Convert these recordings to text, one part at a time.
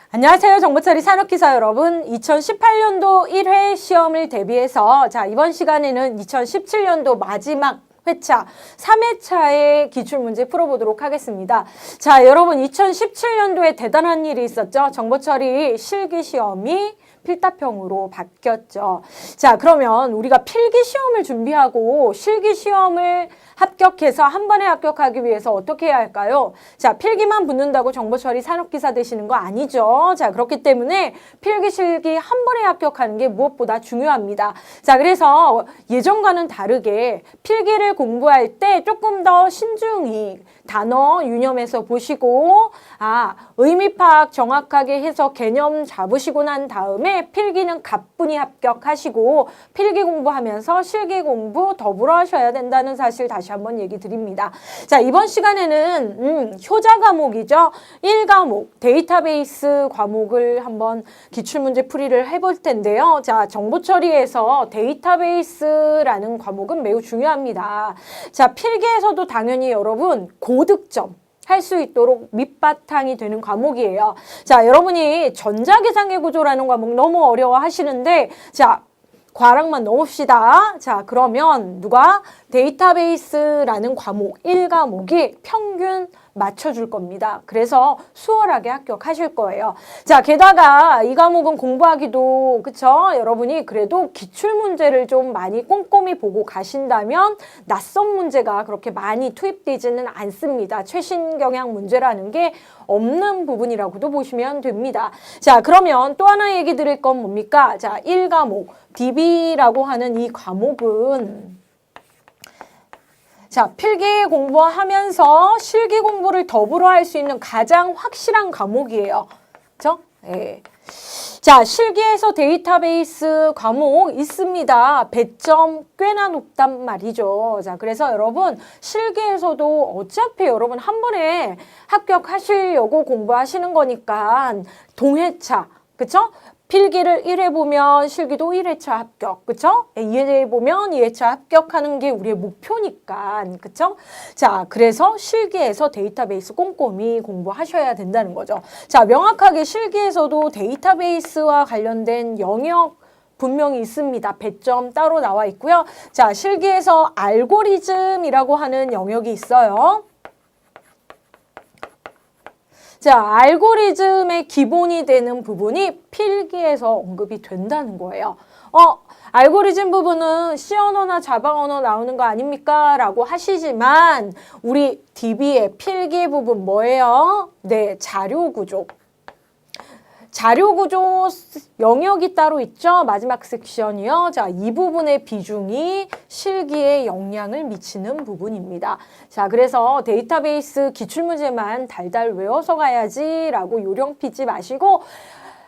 안녕하세요. 정보처리 산업기사 여러분. 2018년도 1회 시험을 대비해서 이번 시간에는 2017년도 마지막 회차 3회차의 기출문제 풀어보도록 하겠습니다. 여러분 2017년도에 대단한 일이 있었죠. 정보처리 실기시험이 필답형으로 바뀌었죠. 그러면 우리가 필기시험을 준비하고 실기시험을 합격해서 한 번에 합격하기 위해서 어떻게 해야 할까요? 필기만 붙는다고 정보처리 산업기사 되시는 거 아니죠. 그렇기 때문에 필기, 실기 한 번에 합격하는 게 무엇보다 중요합니다. 그래서 예전과는 다르게 필기를 공부할 때 조금 더 신중히 단어 유념해서 보시고 의미 파악 정확하게 해서 개념 잡으시고 난 다음에 필기는 가뿐히 합격하시고 필기 공부하면서 실기 공부 더불어 하셔야 된다는 사실 다시 한번 얘기 드립니다. 이번 시간에는 효자 과목이죠. 1과목 데이터베이스 과목을 한번 기출문제 풀이를 해볼 텐데요. 정보처리에서 데이터베이스라는 과목은 매우 중요합니다. 필기에서도 당연히 여러분 고득점 할 수 있도록 밑바탕이 되는 과목이에요. 여러분이 전자계산계 구조라는 과목 너무 어려워 하시는데 과락만 넣읍시다. 그러면 누가 데이터베이스라는 과목 1과목이 평균 맞춰줄 겁니다. 그래서 수월하게 합격하실 거예요. 게다가 이 과목은 공부하기도 그쵸? 여러분이 그래도 기출문제를 좀 많이 꼼꼼히 보고 가신다면 낯선 문제가 그렇게 많이 투입되지는 않습니다. 최신 경향 문제라는 게 없는 부분이라고도 보시면 됩니다. 그러면 또 하나 얘기 드릴 건 뭡니까? 1과목 DB라고 하는 이 과목은 필기 공부하면서 실기 공부를 더불어 할 수 있는 가장 확실한 과목이에요. 그렇죠? 예. 실기에서 데이터베이스 과목 있습니다. 배점 꽤나 높단 말이죠. 그래서 여러분 실기에서도 어차피 여러분 한 번에 합격하시려고 공부하시는 거니까 동회차, 그쵸? 필기를 1회 보면 실기도 1회차 합격, 그쵸? 2회 보면 2회차 합격하는 게 우리의 목표니까, 그쵸? 그래서 실기에서 데이터베이스 꼼꼼히 공부하셔야 된다는 거죠. 명확하게 실기에서도 데이터베이스와 관련된 영역 분명히 있습니다. 배점 따로 나와 있고요. 실기에서 알고리즘이라고 하는 영역이 있어요. 알고리즘의 기본이 되는 부분이 필기에서 언급이 된다는 거예요. 알고리즘 부분은 C 언어나 자바 언어 나오는 거 아닙니까? 라고 하시지만 우리 DB의 필기 부분 뭐예요? 네, 자료구조. 자료구조 영역이 따로 있죠. 마지막 섹션이요. 이 부분의 비중이 실기에 영향을 미치는 부분입니다. 그래서 데이터베이스 기출문제만 달달 외워서 가야지 라고 요령 피지 마시고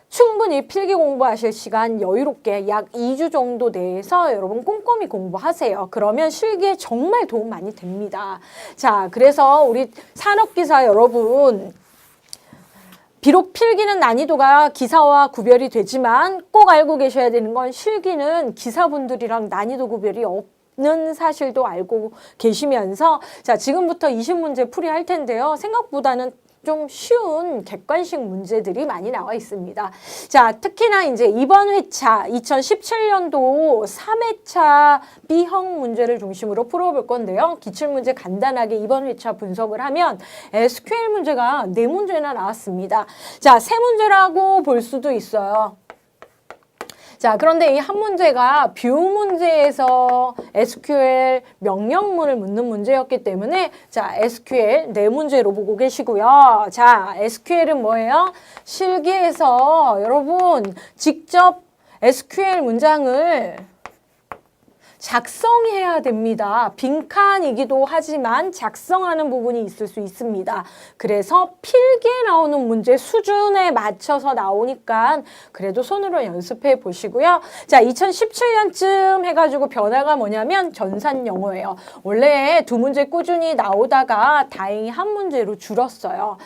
충분히 필기 공부하실 시간 여유롭게 약 2주 정도 내에서 여러분 꼼꼼히 공부하세요. 그러면 실기에 정말 도움 많이 됩니다. 그래서 우리 산업기사 여러분 비록 필기는 난이도가 기사와 구별이 되지만 꼭 알고 계셔야 되는 건 실기는 기사분들이랑 난이도 구별이 없는 사실도 알고 계시면서 지금부터 20문제 풀이할 텐데요. 생각보다는 좀 쉬운 객관식 문제들이 많이 나와 있습니다. 특히나 이제 이번 회차 2017년도 3회차 B형 문제를 중심으로 풀어볼 건데요. 기출문제 간단하게 이번 회차 분석을 하면 SQL 문제가 4문제나 나왔습니다. 3문제라고 볼 수도 있어요. 그런데 이 한 문제가 뷰 문제에서 SQL 명령문을 묻는 문제였기 때문에 SQL 4문제로 보고 계시고요. SQL은 뭐예요? 실기에서 여러분 직접 SQL 문장을 작성해야 됩니다. 빈칸이기도 하지만 작성하는 부분이 있을 수 있습니다. 그래서 필기에 나오는 문제 수준에 맞춰서 나오니까 그래도 손으로 연습해 보시고요. 2017년쯤 해가지고 변화가 뭐냐면 전산 영어예요. 원래 2문제 꾸준히 나오다가 다행히 한 문제로 줄었어요.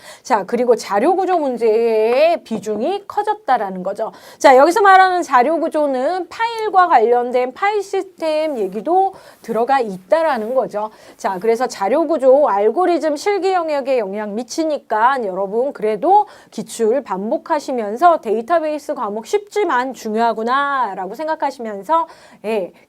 그리고 자료구조 문제의 비중이 커졌다라는 거죠. 여기서 말하는 자료구조는 파일과 관련된 파일 시스템 시스템 얘기도 들어가 있다라는 거죠. 자, 그래서 자료구조, 알고리즘, 실기 영역에 영향 미치니까 여러분 그래도 기출 반복하시면서 데이터베이스 과목 쉽지만 중요하구나 라고 생각하시면서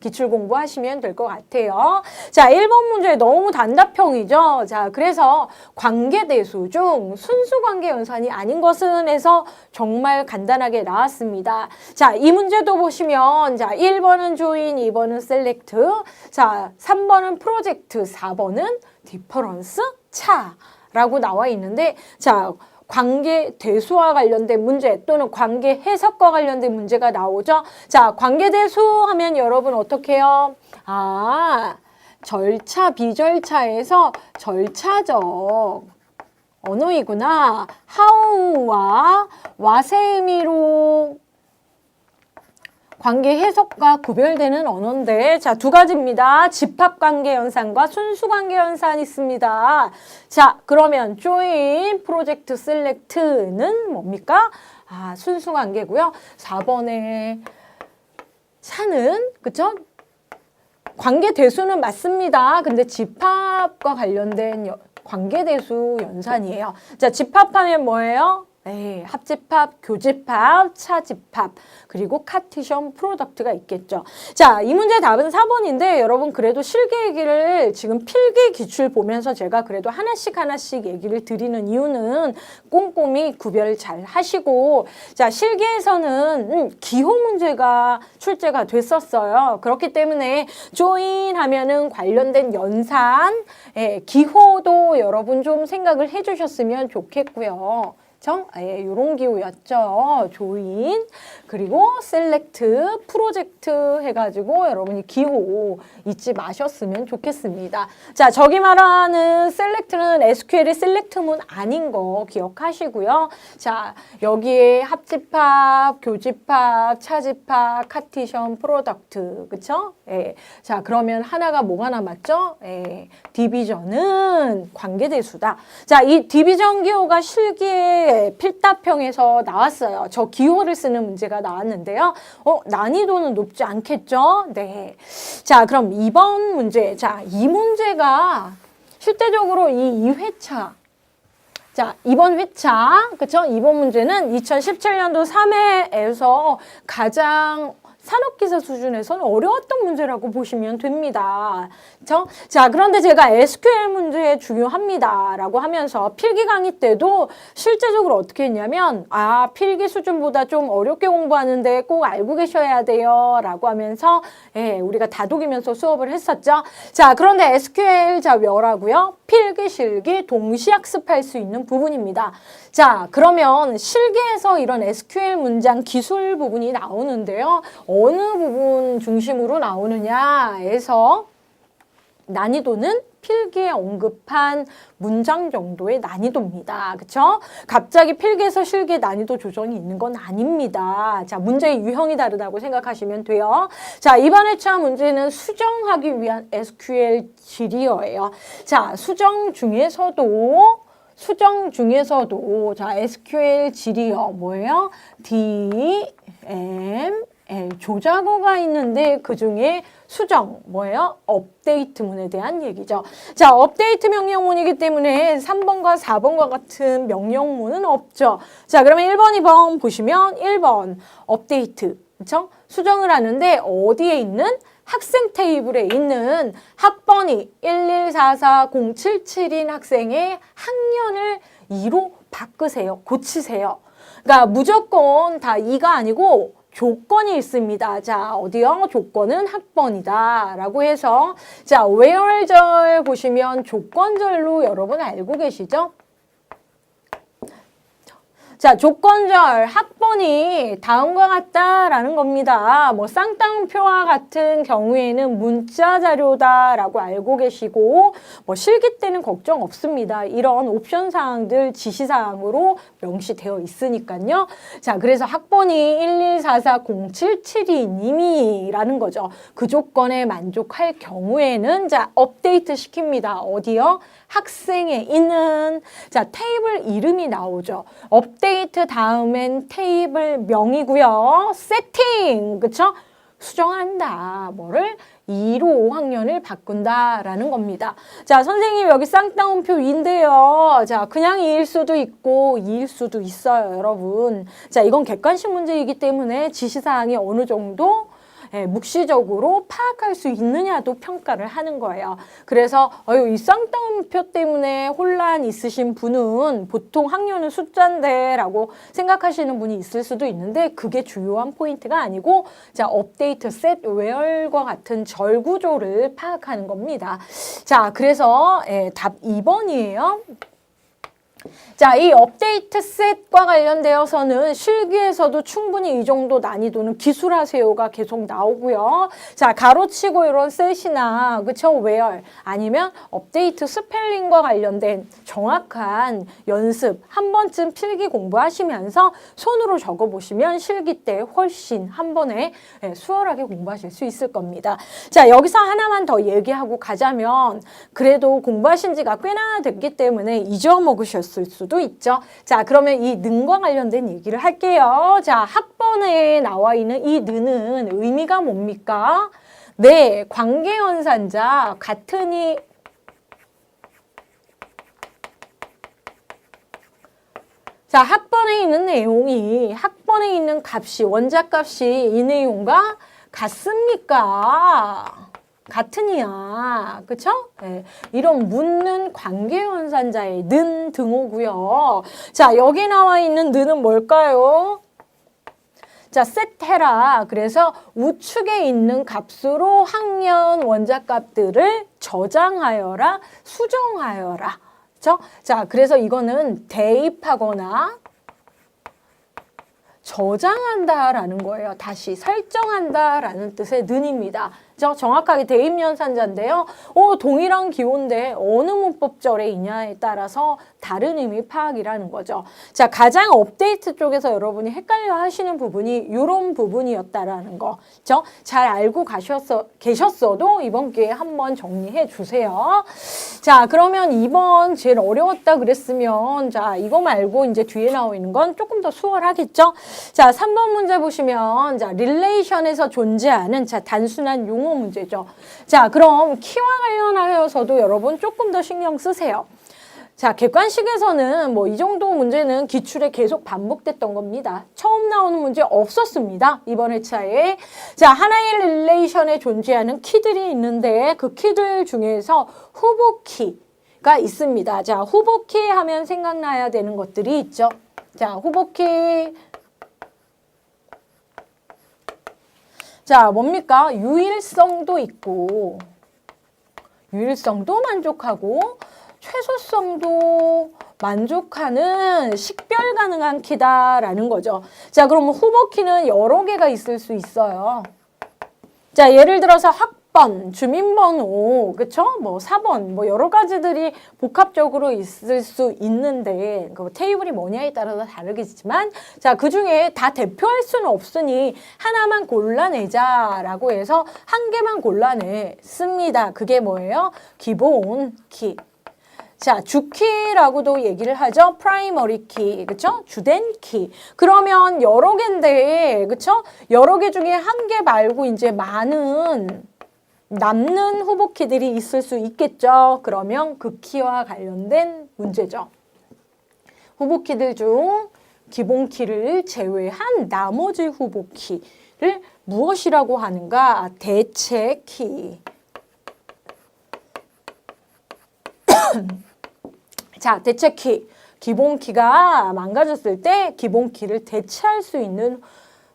기출 공부하시면 될 것 같아요. 자, 1번 문제 너무 단답형이죠. 자, 그래서 관계대수 중 순수관계연산이 아닌 것은 해서 정말 간단하게 나왔습니다. 자, 이 문제도 보시면 자, 1번은 조인, 2번은 셀렉트, 자, 3번은 프로젝트, 4번은 디퍼런스, 차라고 나와 있는데 자, 관계 대수와 관련된 문제 또는 관계 해석과 관련된 문제가 나오죠. 자, 관계 대수 하면 여러분 어떻게 해요? 절차, 비절차에서 절차적 언어이구나. how와 what의 의미로 관계 해석과 구별되는 언어인데 자, 두 가지입니다. 집합관계연산과 순수관계연산이 있습니다. 자, 그러면 join, project, select는 뭡니까? 순수관계고요. 4번에 차는 그쵸? 관계대수는 맞습니다. 근데 집합과 관련된 관계대수 연산이에요. 자, 집합하면 뭐예요? 합집합, 교집합, 차집합, 그리고 카티션 프로덕트가 있겠죠. 자, 이 문제 답은 4번인데 여러분 그래도 실기 얘기를 지금 필기 기출 보면서 제가 그래도 하나씩 얘기를 드리는 이유는 꼼꼼히 구별 잘 하시고 자, 실기에서는 기호 문제가 출제가 됐었어요. 그렇기 때문에 join 하면은 관련된 연산, 기호도 여러분 좀 생각을 해주셨으면 좋겠고요. 요런 기호였죠. 조인, 그리고 셀렉트, 프로젝트 해가지고 여러분이 기호 잊지 마셨으면 좋겠습니다. 자, 저기 말하는 셀렉트는 SQL의 셀렉트문 아닌 거 기억하시고요. 자, 여기에 합집합, 교집합, 차집합, 카티션, 프로덕트, 그쵸? 자, 그러면 하나가 뭐가 남았죠? 디비전은 관계대수다. 자, 이 디비전 기호가 실기에 필답형에서 나왔어요. 저 기호를 쓰는 문제가 나왔는데요. 난이도는 높지 않겠죠? 네. 자, 그럼 2번 문제. 자, 이 문제가 실제적으로 이 2회차. 자, 이번 회차, 그쵸? 이번 문제는 2017년도 3회에서 가장 산업기사 수준에서는 어려웠던 문제라고 보시면 됩니다. 그렇죠? 자, 그런데 제가 SQL 문제 중요합니다 라고 하면서 필기 강의 때도 실제적으로 어떻게 했냐면 필기 수준보다 좀 어렵게 공부하는데 꼭 알고 계셔야 돼요 라고 하면서 우리가 다독이면서 수업을 했었죠. 자, 그런데 SQL 자 뭐라고요? 필기, 실기 동시에 학습할 수 있는 부분입니다. 자, 그러면 실기에서 이런 SQL 문장 기술 부분이 나오는데요. 어느 부분 중심으로 나오느냐에서 난이도는 필기에 언급한 문장 정도의 난이도입니다. 그쵸? 갑자기 필기에서 실기의 난이도 조정이 있는 건 아닙니다. 자, 문제의 유형이 다르다고 생각하시면 돼요. 자, 이번 회차 문제는 수정하기 위한 SQL 지리어예요. 자, 수정 중에서도 자, SQL 지리어 뭐예요? DML 조작어가 있는데 그중에 수정 뭐예요? 업데이트문에 대한 얘기죠. 자, 업데이트 명령문이기 때문에 3번과 4번과 같은 명령문은 없죠. 자, 그러면 1번, 2번 보시면 1번 업데이트, 그렇죠? 수정을 하는데 어디에 있는? 학생 테이블에 있는 학번이 1144077인 학생의 학년을 2로 바꾸세요. 고치세요. 그러니까 무조건 다 2가 아니고 조건이 있습니다. 자, 어디요? 조건은 학번이다 라고 해서 자, where절 보시면 조건절로 여러분 알고 계시죠? 자, 조건절 학번이 다음과 같다라는 겁니다. 뭐 쌍따옴표와 같은 경우에는 문자 자료다라고 알고 계시고 뭐 실기 때는 걱정 없습니다. 이런 옵션 사항들 지시사항으로 명시되어 있으니까요. 자, 그래서 학번이 1144077이님이라는 거죠. 그 조건에 만족할 경우에는 자, 업데이트 시킵니다. 어디요? 학생에 있는 자, 테이블 이름이 나오죠. 업데이트 다음엔 테이블 명이고요. 세팅, 그쵸? 수정한다. 뭐를? 2로 5학년을 바꾼다라는 겁니다. 자, 선생님 여기 쌍따옴표인데요. 자, 그냥 2일 수도 있고 2일 수도 있어요, 여러분. 자, 이건 객관식 문제이기 때문에 지시사항이 어느 정도 묵시적으로 파악할 수 있느냐도 평가를 하는 거예요. 그래서 이 쌍따옴표 때문에 혼란 있으신 분은 보통 학년은 숫자인데 라고 생각하시는 분이 있을 수도 있는데 그게 주요한 포인트가 아니고 자, 업데이트 셋 웨얼과 같은 절 구조를 파악하는 겁니다. 자, 그래서 답 2번이에요. 자, 이 업데이트 셋과 관련되어서는 실기에서도 충분히 이 정도 난이도는 기술하세요가 계속 나오고요. 자, 가로치고 이런 셋이나 그쵸? 웨얼 아니면 업데이트 스펠링과 관련된 정확한 연습 한 번쯤 필기 공부하시면서 손으로 적어보시면 실기 때 훨씬 한 번에 수월하게 공부하실 수 있을 겁니다. 자, 여기서 하나만 더 얘기하고 가자면 그래도 공부하신 지가 꽤나 됐기 때문에 잊어먹으셨을 수도 있죠. 자, 그러면 이 능과 관련된 얘기를 할게요. 자, 학번에 나와 있는 이 능은 의미가 뭡니까? 네, 관계연산자 같으니 자, 학번에 있는 내용이 학번에 있는 값이 원자값이 이 내용과 같습니까? 같으니야. 그쵸? 네. 이런 묻는 관계연산자의 는 등호고요. 자, 여기 나와 있는 는은 뭘까요? 자, 셋해라. 그래서 우측에 있는 값으로 학년 원자값들을 저장하여라, 수정하여라. 그쵸? 자, 그래서 이거는 대입하거나 저장한다라는 거예요. 다시 설정한다라는 뜻의 는입니다. 정확하게 대입연산자인데요. 동일한 기호인데 어느 문법절에 있냐에 따라서 다른 의미 파악이라는 거죠. 자, 가장 업데이트 쪽에서 여러분이 헷갈려 하시는 부분이 이런 부분이었다라는 거. 그렇죠? 잘 알고 계셨어도 이번 기회에 한번 정리해 주세요. 자, 그러면 2번 제일 어려웠다 그랬으면 자, 이거 말고 이제 뒤에 나와 있는 건 조금 더 수월하겠죠? 자, 3번 문제 보시면 자, 릴레이션에서 존재하는 자, 단순한 용어 문제죠. 자, 그럼 키와 관련하여서도 여러분 조금 더 신경 쓰세요. 자, 객관식에서는 뭐 이 정도 문제는 기출에 계속 반복됐던 겁니다. 처음 나오는 문제 없었습니다. 이번 회차에. 자, 하나의 릴레이션에 존재하는 키들이 있는데 그 키들 중에서 후보키가 있습니다. 자, 후보키 하면 생각나야 되는 것들이 있죠. 자, 후보키. 자, 뭡니까? 유일성도 있고, 유일성도 만족하고, 최소성도 만족하는 식별 가능한 키다라는 거죠. 자, 그러면 후보키는 여러 개가 있을 수 있어요. 자, 예를 들어서 학번, 주민번호, 그쵸? 뭐 사번, 뭐 여러 가지들이 복합적으로 있을 수 있는데 그 테이블이 뭐냐에 따라서 다르겠지만 자, 그 중에 다 대표할 수는 없으니 하나만 골라내자라고 해서 한 개만 골라냈습니다. 그게 뭐예요? 기본 키. 자, 주키라고도 얘기를 하죠. 프라이머리 키, 그쵸? 주된 키. 그러면 여러 개인데, 그쵸? 여러 개 중에 한 개 말고 이제 많은 남는 후보 키들이 있을 수 있겠죠. 그러면 그 키와 관련된 문제죠. 후보 키들 중 기본 키를 제외한 나머지 후보 키를 무엇이라고 하는가? 대체 키. 자, 대체 키. 기본 키가 망가졌을 때 기본 키를 대체할 수 있는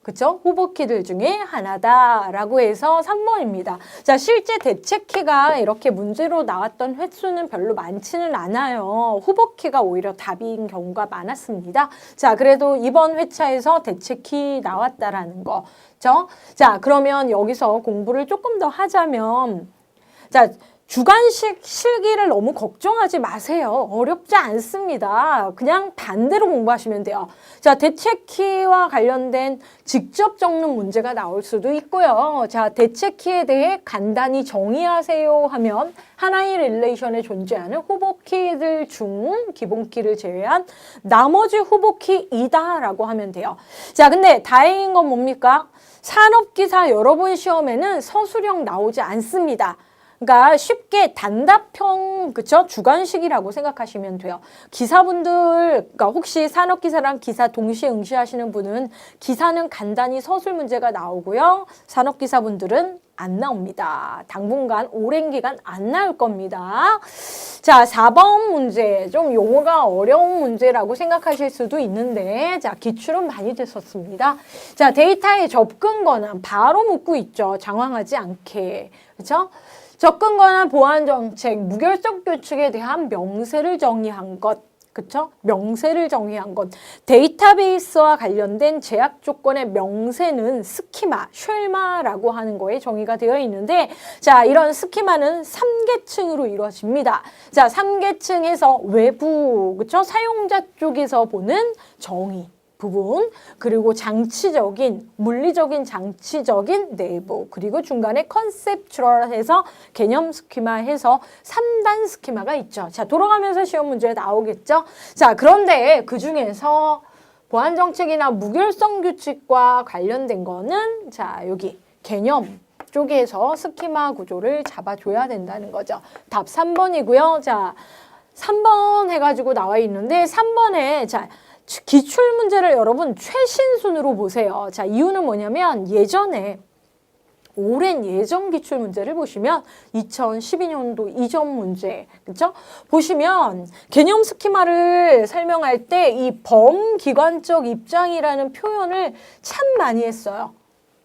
그쵸? 후보 키들 중에 하나다라고 해서 3번입니다. 자, 실제 대체 키가 이렇게 문제로 나왔던 횟수는 별로 많지는 않아요. 후보 키가 오히려 답인 경우가 많았습니다. 자, 그래도 이번 회차에서 대체 키 나왔다라는 거. 그쵸? 자, 그러면 여기서 공부를 조금 더 하자면 자, 주관식 실기를 너무 걱정하지 마세요. 어렵지 않습니다. 그냥 반대로 공부하시면 돼요. 자, 대체키와 관련된 직접 적는 문제가 나올 수도 있고요. 자, 대체키에 대해 간단히 정의하세요 하면 하나의 릴레이션에 존재하는 후보키들 중 기본키를 제외한 나머지 후보키이다라고 하면 돼요. 자, 근데 다행인 건 뭡니까? 산업기사 여러분 시험에는 서술형 나오지 않습니다. 그러니까 쉽게 단답형, 그쵸? 주관식이라고 생각하시면 돼요. 기사분들, 그러니까 혹시 산업기사랑 기사 동시에 응시하시는 분은 기사는 간단히 서술 문제가 나오고요. 산업기사분들은 안 나옵니다. 당분간 오랜 기간 안 나올 겁니다. 자, 4번 문제. 좀 용어가 어려운 문제라고 생각하실 수도 있는데, 자, 기출은 많이 됐었습니다. 자, 데이터에 접근 권한 바로 묻고 있죠. 장황하지 않게. 그쵸? 접근 권한 보안 정책, 무결적 규칙에 대한 명세를 정의한 것. 그쵸? 명세를 정의한 것. 데이터베이스와 관련된 제약 조건의 명세는 스키마, 쉘마라고 하는 거에 정의가 되어 있는데, 자, 이런 스키마는 3계층으로 이루어집니다. 자, 3계층에서 외부, 그쵸? 사용자 쪽에서 보는 정의 부분, 그리고 장치적인, 물리적인 장치적인 내부, 그리고 중간에 컨셉추럴해서 개념 스키마 해서 3단 스키마가 있죠. 자, 돌아가면서 시험 문제에 나오겠죠. 자, 그런데 그 중에서 보안정책이나 무결성 규칙과 관련된 거는, 자, 여기 개념 쪽에서 스키마 구조를 잡아줘야 된다는 거죠. 답 3번이고요. 자, 3번 해가지고 나와 있는데, 3번에, 자, 기출 문제를 여러분 최신 순으로 보세요. 자, 이유는 뭐냐면 예전에 오랜 예전 기출 문제를 보시면 2012년도 이전 문제, 그렇죠? 보시면 개념 스키마를 설명할 때 이 범기관적 입장이라는 표현을 참 많이 했어요.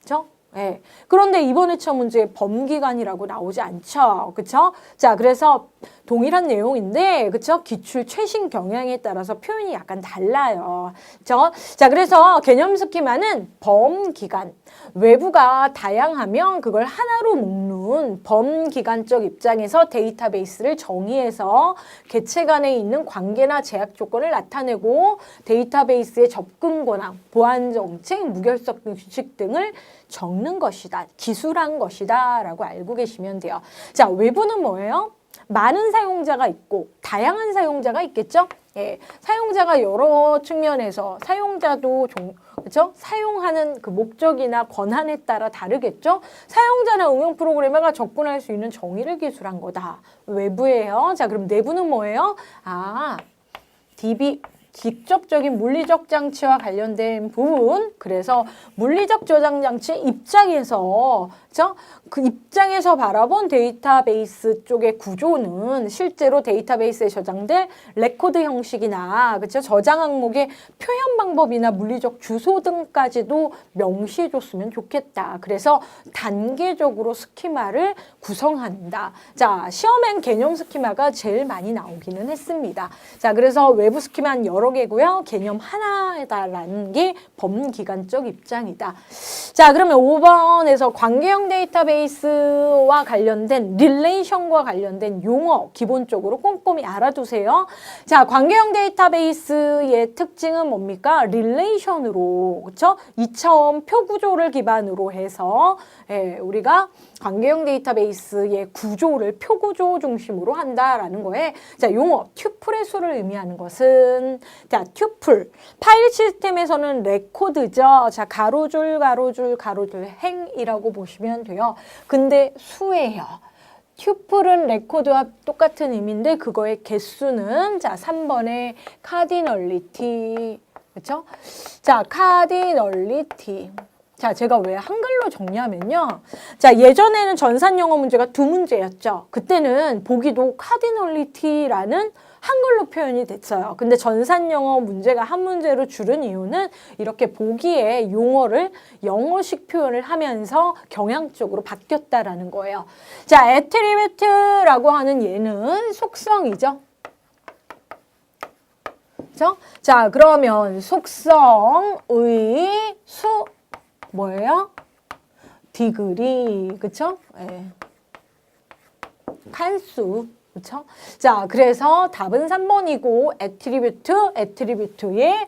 그렇죠? 네. 그런데 이번 회차 문제에 범기관이라고 나오지 않죠. 그쵸? 자, 그래서 동일한 내용인데, 그쵸? 기출 최신 경향에 따라서 표현이 약간 달라요. 그쵸? 자, 그래서 개념 스키마는 범기관. 외부가 다양하면 그걸 하나로 묶는 범기관적 입장에서 데이터베이스를 정의해서 개체 간에 있는 관계나 제약 조건을 나타내고 데이터베이스의 접근 권한, 보안 정책, 무결석 규칙 등을 적는 것이다. 기술한 것이다. 라고 알고 계시면 돼요. 자, 외부는 뭐예요? 많은 사용자가 있고 다양한 사용자가 있겠죠? 예, 사용자가 여러 측면에서 사용자도 그렇죠? 사용하는 그 목적이나 권한에 따라 다르겠죠? 사용자나 응용 프로그래머가 접근할 수 있는 정의를 기술한 거다. 외부예요. 자, 그럼 내부는 뭐예요? 아, DB 직접적인 물리적 장치와 관련된 부분. 그래서 물리적 저장 장치 입장에서, 그렇죠? 그 입장에서 바라본 데이터베이스 쪽의 구조는 실제로 데이터베이스에 저장될 레코드 형식이나, 그렇죠? 저장 항목의 표현 방법이나 물리적 주소 등까지도 명시해 줬으면 좋겠다. 그래서 단계적으로 스키마를 구성한다. 자, 시험엔 개념 스키마가 제일 많이 나오기는 했습니다. 자, 그래서 외부 스키마는 여러 개고요. 개념 하나다라는 게 범기관적 입장이다. 자, 그러면 5번에서 관계형 데이터베이스와 관련된 릴레이션과 관련된 용어 기본적으로 꼼꼼히 알아두세요. 자, 관계형 데이터베이스의 특징은 뭡니까? 릴레이션으로, 그렇죠? 2차원 표 구조를 기반으로 해서 우리가 관계형 데이터베이스의 구조를 표 구조 중심으로 한다라는 거에, 자, 용어 튜플의 수를 의미하는 것은, 자, 튜플 파일 시스템에서는 레코드죠. 자, 가로줄 가로줄 가로줄 행이라고 보시면 돼요. 근데 수예요. 튜플은 레코드와 똑같은 의미인데 그거의 개수는, 자, 3번의 카디널리티, 그렇죠? 자, 카디널리티. 자, 제가 왜 한글로 정리하면요. 자, 예전에는 전산 영어 문제가 2문제였죠. 그때는 보기도 카디널리티라는 한글로 표현이 됐어요. 근데 전산 영어 문제가 한 문제로 줄은 이유는 이렇게 보기에 용어를 영어식 표현을 하면서 경향적으로 바뀌었다라는 거예요. 자, 애트리뷰트라고 하는 얘는 속성이죠. 그렇죠? 자, 그러면 속성의 수 뭐예요? 디그리, 그쵸? 예. 칸수. 그렇죠? 자, 그래서 답은 3번이고 애트리뷰트의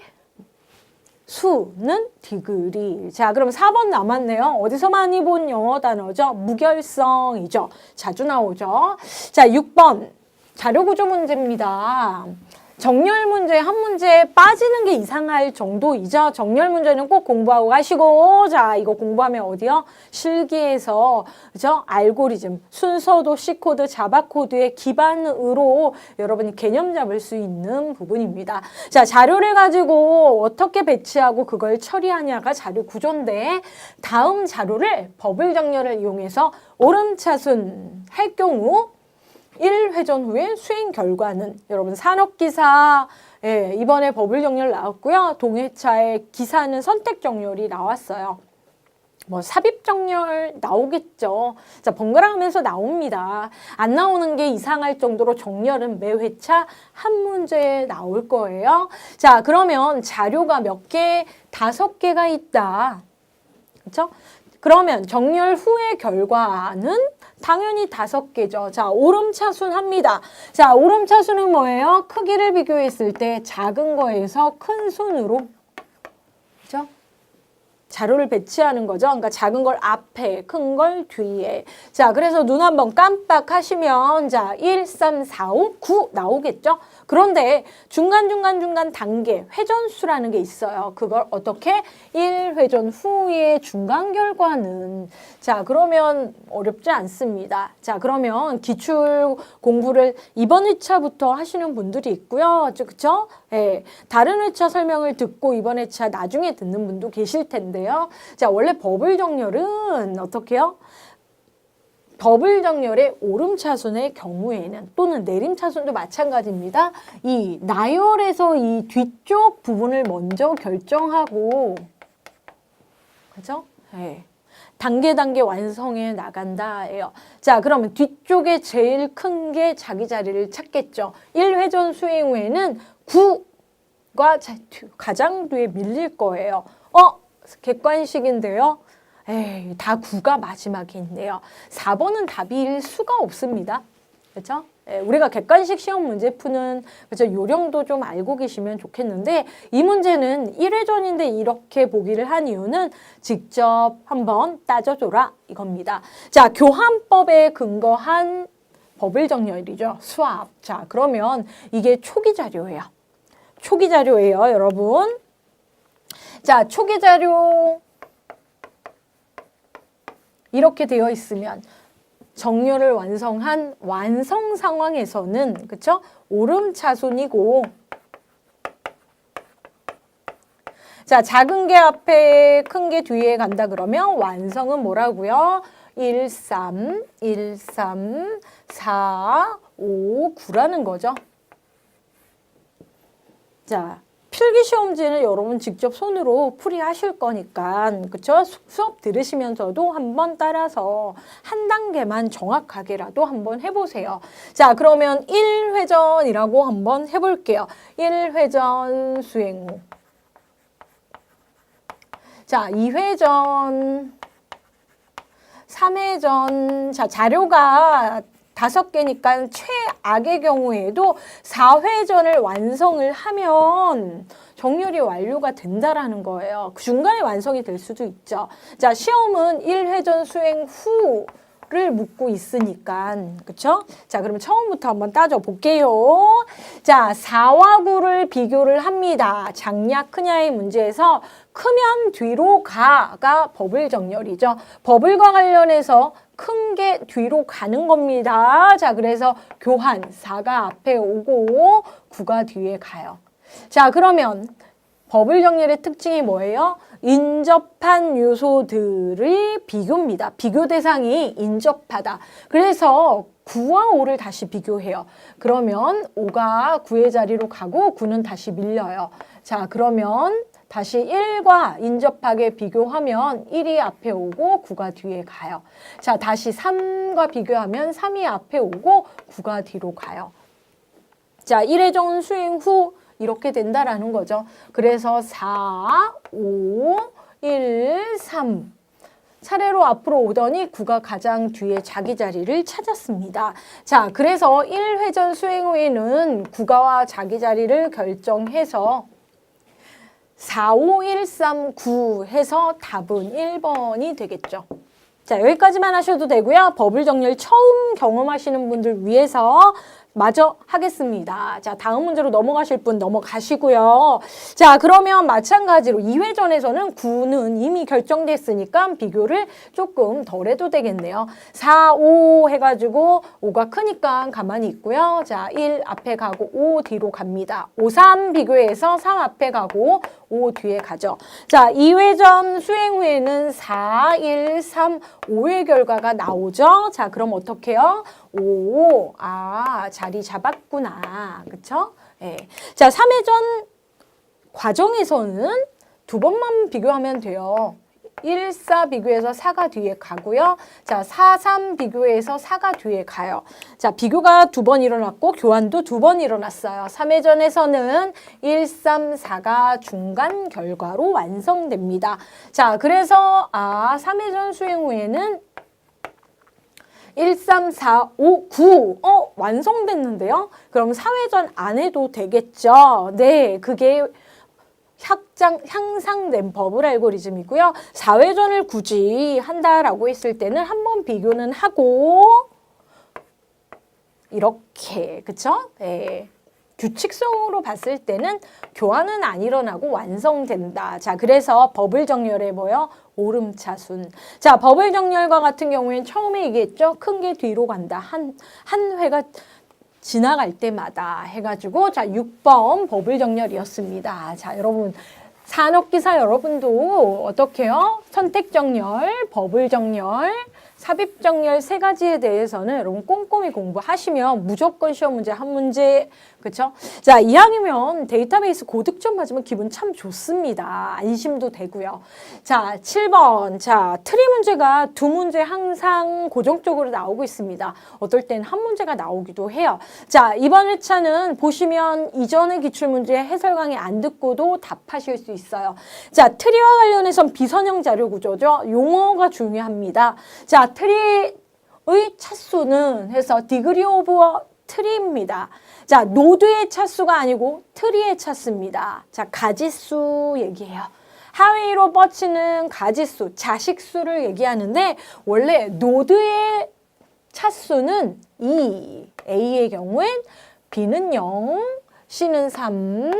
수는 디그리. 자, 그럼 4번 남았네요. 어디서 많이 본 영어 단어죠? 무결성이죠. 자주 나오죠. 자, 6번 자료구조 문제입니다. 정렬 문제 한 문제에 빠지는 게 이상할 정도이죠. 정렬 문제는 꼭 공부하고 가시고, 자, 이거 공부하면 어디요? 실기에서, 그죠? 알고리즘, 순서도 C코드, 자바코드의 기반으로 여러분이 개념 잡을 수 있는 부분입니다. 자, 자료를 가지고 어떻게 배치하고 그걸 처리하냐가 자료 구조인데, 다음 자료를 버블 정렬을 이용해서 오름차순 할 경우 1회전 후에 수행 결과는 여러분 산업기사 이번에 버블 정렬 나왔고요. 동해차의 기사는 선택 정렬이 나왔어요. 뭐 삽입 정렬 나오겠죠. 자, 번갈아 가면서 나옵니다. 안 나오는 게 이상할 정도로 정렬은 매 회차 한 문제에 나올 거예요. 자, 그러면 자료가 몇 개? 5개가 있다. 그렇죠? 그러면 정렬 후의 결과는 당연히 5개죠. 자, 오름차순 합니다. 자, 오름차순은 뭐예요? 크기를 비교했을 때 작은 거에서 큰 순으로, 그죠? 자료를 배치하는 거죠. 그러니까 작은 걸 앞에, 큰 걸 뒤에. 자, 그래서 눈 한번 깜빡하시면 자, 1, 3, 4, 5, 9 나오겠죠? 그런데 중간 단계, 회전수라는 게 있어요. 그걸 어떻게? 1회전 후의 중간 결과는. 자, 그러면 어렵지 않습니다. 자, 그러면 기출 공부를 이번 회차부터 하시는 분들이 있고요. 그쵸? 예. 다른 회차 설명을 듣고 이번 회차 나중에 듣는 분도 계실 텐데요. 자, 원래 버블 정렬은 어떻게 해요? 버블 정렬의 오름차순의 경우에는 또는 내림차순도 마찬가지입니다. 이 나열에서 이 뒤쪽 부분을 먼저 결정하고, 그죠? 네. 단계 완성해 나간다예요. 자, 그러면 뒤쪽에 제일 큰 게 자기 자리를 찾겠죠. 1회전 수행 후에는 9가 가장 뒤에 밀릴 거예요. 객관식인데요. 에이, 다 9가 마지막에 있네요. 4번은 답일 수가 없습니다. 그렇죠? 우리가 객관식 시험 문제 푸는 그렇죠? 요령도 좀 알고 계시면 좋겠는데 이 문제는 1회전인데 이렇게 보기를 한 이유는 직접 한번 따져줘라 이겁니다. 자, 교환법에 근거한 버블 정렬이죠. 수압. 자, 그러면 이게 초기 자료예요. 초기 자료예요, 여러분. 자, 초기 자료 이렇게 되어 있으면 정렬을 완성한 완성 상황에서는 그쵸? 오름차순이고 자, 작은 게 앞에 큰 게 뒤에 간다 그러면 완성은 뭐라고요? 1, 3, 4, 5, 9라는 거죠. 자, 필기시험지는 여러분 직접 손으로 풀이하실 거니까 그쵸? 수업 들으시면서도 한번 따라서 한 단계만 정확하게라도 한번 해보세요. 자, 그러면 1회전이라고 한번 해볼게요. 1회전 수행 후. 자, 2회전, 3회전. 자, 자료가 5개니까 최악의 경우에도 4회전을 완성을 하면 정렬이 완료가 된다라는 거예요. 중간에 완성이 될 수도 있죠. 자, 시험은 1회전 수행 후를 묻고 있으니까, 그쵸? 자, 그럼 처음부터 한번 따져볼게요. 자, 4와 9를 비교를 합니다. 작냐, 크냐의 문제에서 크면 뒤로 가가 버블 정렬이죠. 버블과 관련해서 큰 게 뒤로 가는 겁니다. 자, 그래서 교환 4가 앞에 오고 9가 뒤에 가요. 자, 그러면 버블 정렬의 특징이 뭐예요? 인접한 요소들의 비교입니다. 비교 대상이 인접하다. 그래서 9와 5를 다시 비교해요. 그러면 5가 9의 자리로 가고 9는 다시 밀려요. 자, 그러면 다시 1과 인접하게 비교하면 1이 앞에 오고 9가 뒤에 가요. 자, 다시 3과 비교하면 3이 앞에 오고 9가 뒤로 가요. 자, 1회전 수행 후 이렇게 된다라는 거죠. 그래서 4, 5, 1, 3. 차례로 앞으로 오더니 9가 가장 뒤에 자기 자리를 찾았습니다. 자, 그래서 1회전 수행 후에는 9가와 자기 자리를 결정해서 4, 5, 1, 3, 9 해서 답은 1번이 되겠죠. 자, 여기까지만 하셔도 되고요. 버블 정렬 처음 경험하시는 분들 위해서 마저 하겠습니다. 자, 다음 문제로 넘어가실 분 넘어가시고요. 자, 그러면 마찬가지로 2회전에서는 9는 이미 결정됐으니까 비교를 조금 덜 해도 되겠네요. 4, 5 해가지고 5가 크니까 가만히 있고요. 자, 1 앞에 가고 5 뒤로 갑니다. 5, 3 비교해서 3 앞에 가고 5 뒤에 가죠. 자, 2회전 수행 후에는 4, 1, 3, 5의 결과가 나오죠. 자, 그럼 어떻게 해요? 5, 자리 잡았구나. 그쵸? 예. 자, 3회전 과정에서는 두 번만 비교하면 돼요. 1, 4 비교해서 4가 뒤에 가고요. 자, 4, 3 비교해서 4가 뒤에 가요. 자, 비교가 두 번 일어났고 교환도 두 번 일어났어요. 3회전에서는 1, 3, 4가 중간 결과로 완성됩니다. 자, 그래서 3회전 수행 후에는 1, 3, 4, 5, 9 완성됐는데요. 그럼 4회전 안 해도 되겠죠. 네, 그게 향상된 버블 알고리즘이고요. 4회전을 굳이 한다라고 했을 때는 한번 비교는 하고 이렇게, 그쵸? 네. 규칙성으로 봤을 때는 교환은 안 일어나고 완성된다. 자, 그래서 버블 정렬에 뭐요? 오름차순. 자, 버블 정렬과 같은 경우에는 처음에 얘기했죠. 큰 게 뒤로 간다. 한 회가 지나갈 때마다 해가지고 자, 6번 버블 정렬이었습니다. 자, 여러분 산업기사 여러분도 어떻게 해요? 선택 정렬, 버블 정렬, 삽입 정렬 세 가지에 대해서는 여러분 꼼꼼히 공부하시면 무조건 시험 문제 한 문제, 그렇죠? 자, 이왕이면 데이터베이스 고득점 맞으면 기분 참 좋습니다. 안심도 되고요. 자, 7번. 자, 트리 문제가 두 문제 항상 고정적으로 나오고 있습니다. 어떨 땐 한 문제가 나오기도 해요. 자, 이번 회차는 보시면 이전의 기출문제 해설 강의 안 듣고도 답하실 수 있어요. 자, 트리와 관련해선 비선형 자료 구조죠. 용어가 중요합니다. 자, 트리의 차수는 해서 디그리 오브 트리입니다. 자, 노드의 차수가 아니고 트리의 차수입니다. 자, 가지수 얘기해요. 하위로 뻗치는 가지수, 자식수를 얘기하는데 원래 노드의 차수는 2, A의 경우엔 B는 0, C는 3,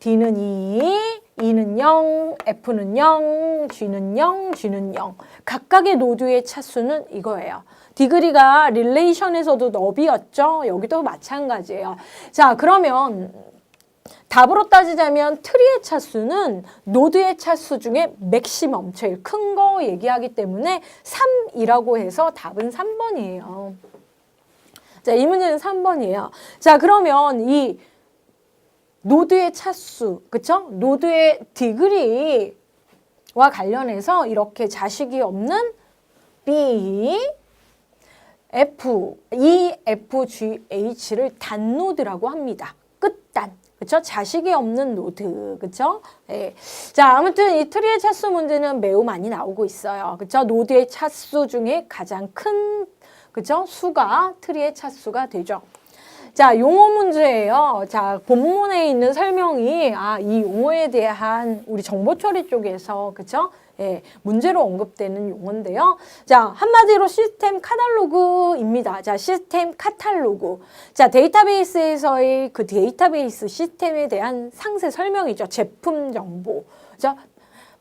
D는 2, E는 0, F는 0, G는 0, G는 0. 각각의 노드의 차수는 이거예요. 디그리가 릴레이션에서도 너비였죠. 여기도 마찬가지예요. 자, 그러면 답으로 따지자면 트리의 차수는 노드의 차수 중에 맥시멈, 제일 큰 거 얘기하기 때문에 3이라고 해서 답은 3번이에요. 자, 이 문제는 3번이에요. 자, 그러면 이 노드의 차수, 그쵸? 노드의 디그리와 관련해서 이렇게 자식이 없는 B, F, E, F, G, H를 단노드라고 합니다. 끝단. 그쵸? 자식이 없는 노드. 그쵸? 네. 자, 아무튼 이 트리의 차수 문제는 매우 많이 나오고 있어요. 그쵸? 노드의 차수 중에 가장 큰, 그쵸? 수가 트리의 차수가 되죠. 자, 용어 문제예요. 자, 본문에 있는 설명이 이 용어에 대한 우리 정보 처리 쪽에서, 그쵸? 예, 문제로 언급되는 용어인데요. 자, 한마디로 시스템 카탈로그입니다. 자, 시스템 카탈로그. 자, 데이터베이스에서의 그 데이터베이스 시스템에 대한 상세 설명이죠. 제품 정보. 자,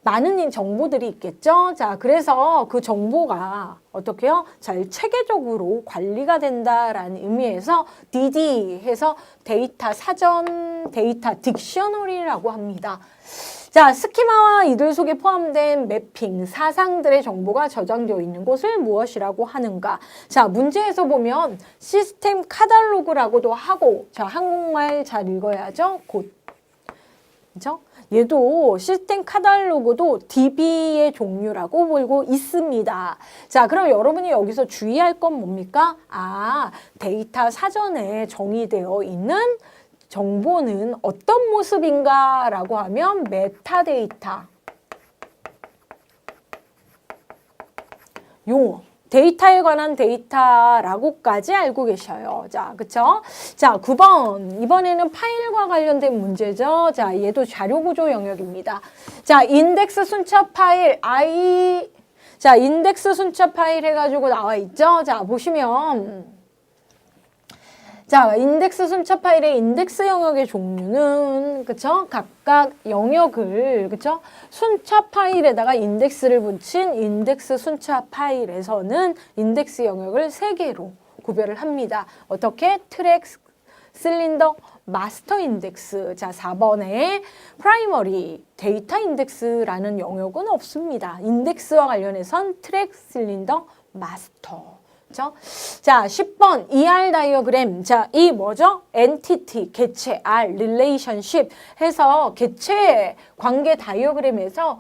많은 정보들이 있겠죠. 자, 그래서 그 정보가 어떻게 해요? 잘 체계적으로 관리가 된다라는 의미에서 DD 해서 데이터 사전, 데이터 딕셔너리라고 합니다. 자, 스키마와 이들 속에 포함된 매핑, 사상들의 정보가 저장되어 있는 곳을 무엇이라고 하는가? 자, 문제에서 보면 시스템 카탈로그라고도 하고, 자, 한국말 잘 읽어야죠. 곧. 그죠? 얘도 시스템 카탈로그도 DB의 종류라고 보고 있습니다. 자, 그럼 여러분이 여기서 주의할 건 뭡니까? 데이터 사전에 정의되어 있는 정보는 어떤 모습인가 라고 하면 메타데이터. 용어. 데이터에 관한 데이터라고까지 알고 계셔요. 자, 그쵸? 자, 9번. 이번에는 파일과 관련된 문제죠. 자, 얘도 자료구조 영역입니다. 자, 인덱스 순차 파일, 자, 인덱스 순차 파일 해가지고 나와 있죠. 자, 보시면. 자, 인덱스 순차 파일의 인덱스 영역의 종류는, 그쵸? 각각 영역을, 그쵸? 순차 파일에다가 인덱스를 붙인 인덱스 순차 파일에서는 인덱스 영역을 3개로 구별을 합니다. 어떻게? 트랙, 실린더, 마스터 인덱스. 자, 4번에 프라이머리 데이터 인덱스라는 영역은 없습니다. 인덱스와 관련해선 트랙, 실린더, 마스터. 그렇죠? 자, 10번 ER 다이어그램. 자, 이 뭐죠? 엔티티, 개체, R, 릴레이션십 해서 개체 관계 다이어그램에서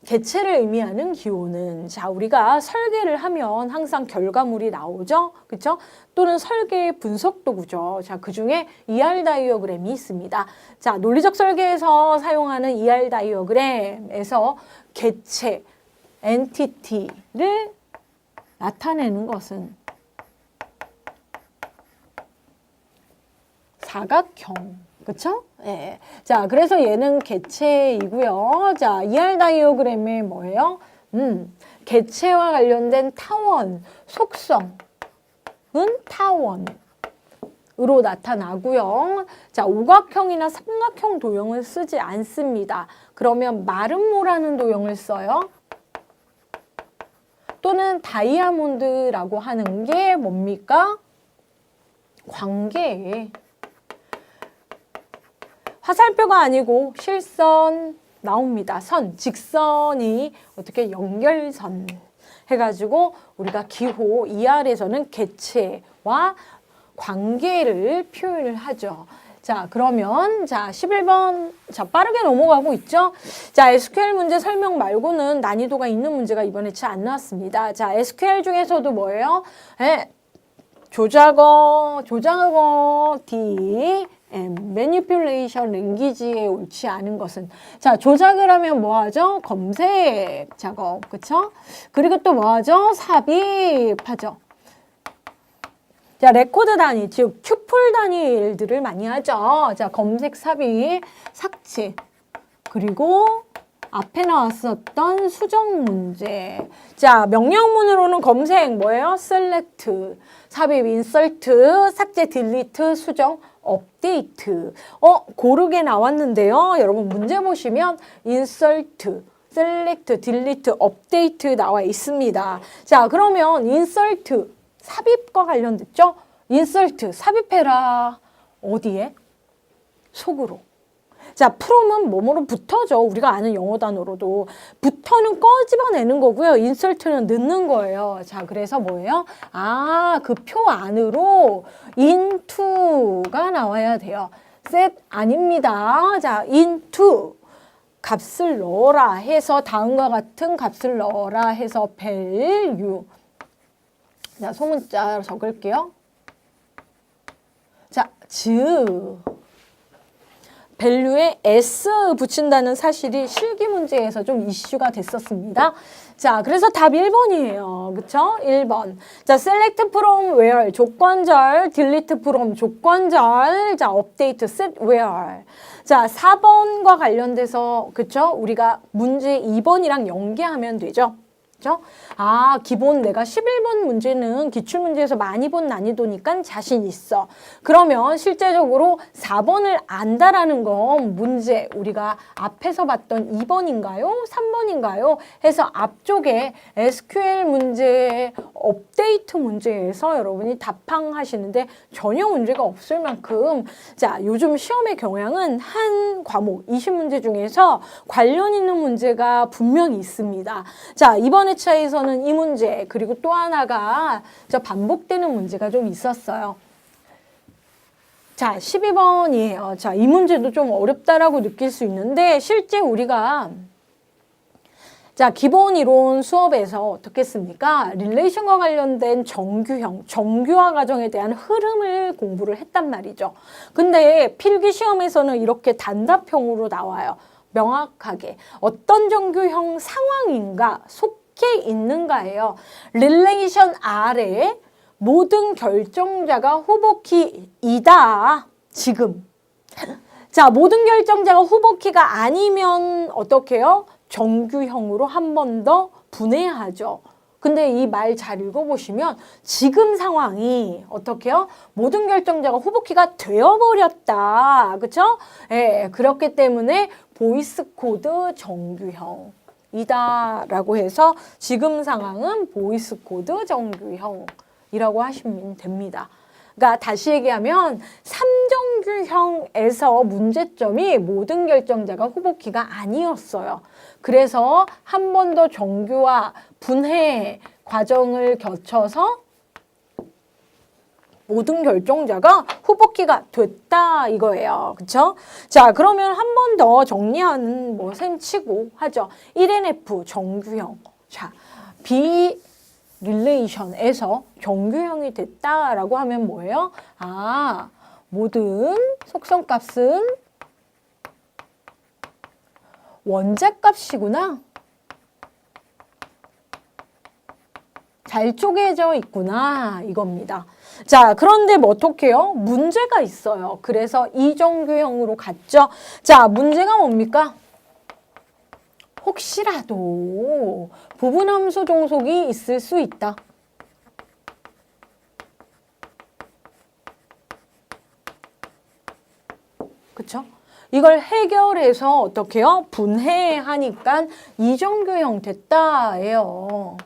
개체를 의미하는 기호는 자, 우리가 설계를 하면 항상 결과물이 나오죠. 그렇죠? 또는 설계의 분석 도구죠. 자, 그중에 ER 다이어그램이 있습니다. 자, 논리적 설계에서 사용하는 ER 다이어그램에서 개체, 엔티티를 나타내는 것은 사각형, 그쵸? 예. 자, 그래서 얘는 개체이고요. 자, ER 다이어그램이 뭐예요? 개체와 관련된 타원, 속성은 타원으로 나타나고요. 자, 오각형이나 삼각형 도형을 쓰지 않습니다. 그러면 마름모라는 도형을 써요. 또는 다이아몬드라고 하는 게 뭡니까? 관계. 화살표가 아니고 실선 나옵니다. 선, 직선이 어떻게 연결선 해가지고 우리가 기호 ER에서는 개체와 관계를 표현을 하죠. 자, 그러면 자 11번 자 빠르게 넘어가고 있죠. 자, SQL 문제 설명 말고는 난이도가 있는 문제가 이번에 잘 안 나왔습니다. 자, SQL 중에서도 뭐예요? 조작어 D 매니플레이션 랭귀지에 옳지 않은 것은 자, 조작을 하면 뭐 하죠? 검색 작업, 그쵸? 그리고 또 뭐 하죠? 삽입하죠. 자, 레코드 단위, 즉 튜플 단위들을 많이 하죠. 자, 검색, 삽입, 삭제, 그리고 앞에 나왔었던 수정 문제. 자, 명령문으로는 검색 뭐예요? select, 삽입, insert, 삭제, delete, 수정, 업데이트. 고르게 나왔는데요. 여러분 문제 보시면 insert, select, delete, update 나와 있습니다. 자, 그러면 insert 삽입과 관련됐죠? insert 삽입해라. 어디에? 속으로. 자, from은 뭐뭐로 붙어죠. 우리가 아는 영어 단어로도. 붙어는 꺼집어내는 거고요. insert는 넣는 거예요. 자, 그래서 뭐예요? 그 표 안으로 into가 나와야 돼요. set 아닙니다. 자, into 값을 넣어라 해서 다음과 같은 값을 넣어라 해서 value. 자, 소문자 적을게요. 자, value에 s 붙인다는 사실이 실기 문제에서 좀 이슈가 됐었습니다. 자, 그래서 답 1번이에요. 그쵸? 1번. 자, select from where 조건절, delete from 조건절, 자, update set where. 자, 4번과 관련돼서 그쵸? 우리가 문제 2번이랑 연계하면 되죠. 그죠? 기본 내가 11번 문제는 기출문제에서 많이 본 난이도니까 자신 있어. 그러면 실제적으로 4번을 안다라는 건 문제 우리가 앞에서 봤던 2번인가요? 3번인가요? 해서 앞쪽에 SQL 문제, 업데이트 문제에서 여러분이 답항하시는데 전혀 문제가 없을 만큼 자, 요즘 시험의 경향은 한 과목 20문제 중에서 관련 있는 문제가 분명히 있습니다. 자, 이번 회차에서는 이 문제 그리고 또 하나가 반복되는 문제가 좀 있었어요. 자, 12번이에요. 자, 이 문제도 좀 어렵다라고 느낄 수 있는데 실제 우리가 자, 기본 이론 수업에서 어떻게 했습니까? 릴레이션과 관련된 정규형, 정규화 과정에 대한 흐름을 공부를 했단 말이죠. 근데 필기 시험에서는 이렇게 단답형으로 나와요. 명확하게 어떤 정규형 상황인가, 속기 어떻게 있는가예요. 릴레이션 아래 모든 결정자가 후보키이다. 지금. 자, 모든 결정자가 후보키가 아니면 어떻게 해요? 정규형으로 한 번 더 분해하죠. 근데 이 말 잘 읽어보시면 지금 상황이 어떻게 해요? 모든 결정자가 후보키가 되어버렸다. 그쵸? 예, 그렇기 때문에 보이스 코드 정규형이다 라고 해서 지금 상황은 보이스 코드 정규형이라고 하시면 됩니다. 그러니까 다시 얘기하면 3정규형에서 문제점이 모든 결정자가 후보키가 아니었어요. 그래서 한 번 더 정규화, 분해 과정을 거쳐서 모든 결정자가 후보키가 됐다 이거예요. 그쵸? 자, 그러면 한 번 더 정리하는 셈 치고 하죠. 1NF 정규형. 자, 릴레이션에서 정규형이 됐다라고 하면 뭐예요? 아, 모든 속성값은 원자값이구나. 잘 쪼개져 있구나 이겁니다. 자, 그런데 뭐 어떡해요? 문제가 있어요. 그래서 이정규형으로 갔죠. 자, 문제가 뭡니까? 혹시라도 부분함수 종속이 있을 수 있다. 그쵸? 이걸 해결해서 어떻게 해요? 분해하니까 이정규형 됐다예요.